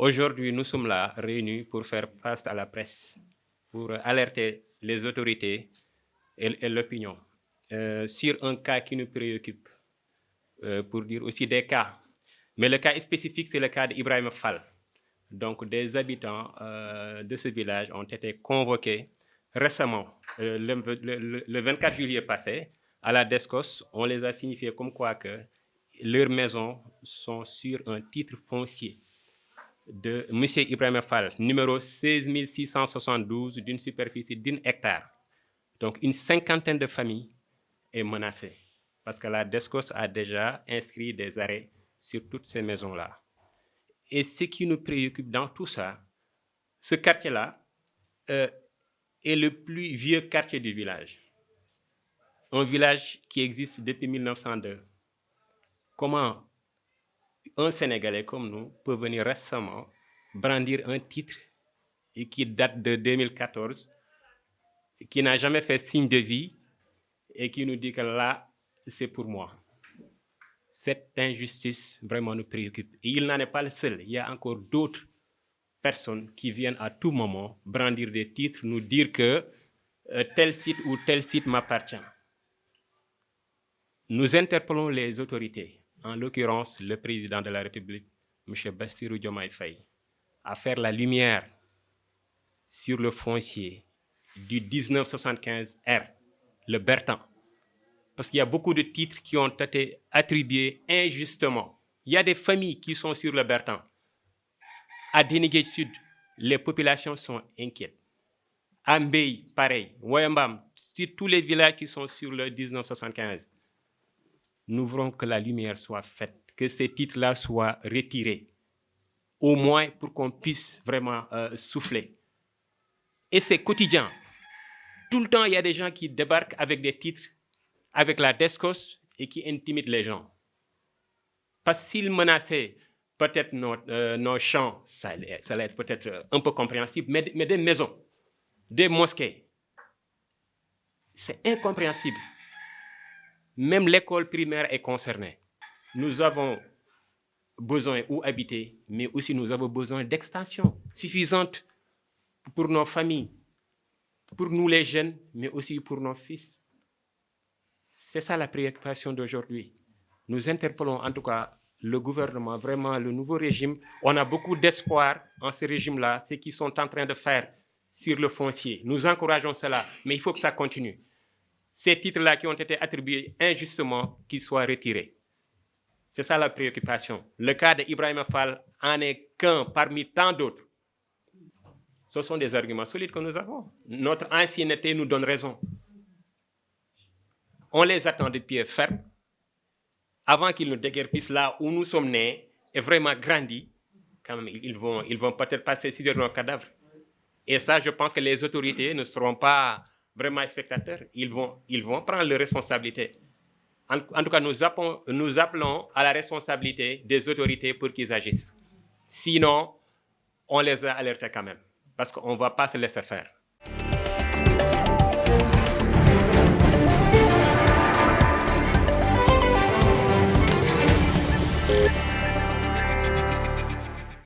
Aujourd'hui, nous sommes là, réunis pour faire face à la presse, pour alerter les autorités et l'opinion sur un cas qui nous préoccupe, pour dire aussi des cas. Mais le cas spécifique, c'est le cas d'Ibrahim Fall. Donc, des habitants de ce village ont été convoqués récemment, le 24 juillet passé, à la DSCOS. On les a signifiés comme quoi que leurs maisons sont sur un titre foncier de M. Ibrahim Fall, numéro 16672, d'une superficie d'1 hectare. Donc, une cinquantaine de familles est menacée, parce que la DSCOS a déjà inscrit des arrêts sur toutes ces maisons-là. Et ce qui nous préoccupe dans tout ça, ce quartier-là est le plus vieux quartier du village. Un village qui existe depuis 1902. Comment un Sénégalais comme nous peut venir récemment brandir un titre et qui date de 2014, qui n'a jamais fait signe de vie et qui nous dit que là, c'est pour moi. Cette injustice vraiment nous préoccupe. Et il n'en est pas le seul. Il y a encore d'autres personnes qui viennent à tout moment brandir des titres, nous dire que tel site ou tel site m'appartient. Nous interpellons les autorités, en l'occurrence le président de la République, M. Bassirou Diomaye Faye, à faire la lumière sur le foncier du 1975R, le Bertan. Parce qu'il y a beaucoup de titres qui ont été attribués injustement. Il y a des familles qui sont sur le Bertan. À Dénigué Sud, les populations sont inquiètes. À Mbey, pareil. Wayambam, sur tous les villages qui sont sur le 1975. Nous voulons que la lumière soit faite, que ces titres-là soient retirés, au moins pour qu'on puisse vraiment souffler. Et c'est quotidien. Tout le temps, il y a des gens qui débarquent avec des titres, avec la DSCOS, et qui intimident les gens. Parce que s'ils menaçaient peut-être nos champs, ça allait être peut-être un peu compréhensible, mais des maisons, des mosquées, c'est incompréhensible. Même l'école primaire est concernée. Nous avons besoin où habiter, mais aussi nous avons besoin d'extension suffisante pour nos familles, pour nous les jeunes, mais aussi pour nos fils. C'est ça la préoccupation d'aujourd'hui. Nous interpellons en tout cas le gouvernement, vraiment le nouveau régime. On a beaucoup d'espoir en ce régime-là, ce qu'ils sont en train de faire sur le foncier. Nous encourageons cela, mais il faut que ça continue. Ces titres-là qui ont été attribués injustement, qu'ils soient retirés. C'est ça la préoccupation. Le cas d'Ibrahim Fall en est qu'un parmi tant d'autres. Ce sont des arguments solides que nous avons. Notre ancienneté nous donne raison. On les attend de pied ferme avant qu'ils nous déguerpissent là où nous sommes nés et vraiment grandis. Quand même, ils vont peut-être passer sur nos cadavres. Et ça, je pense que les autorités ne seront pas vraiment spectateurs. Ils vont prendre leurs responsabilités. En tout cas, nous appelons à la responsabilité des autorités pour qu'ils agissent. Sinon, on les a alertés quand même, parce qu'on ne va pas se laisser faire.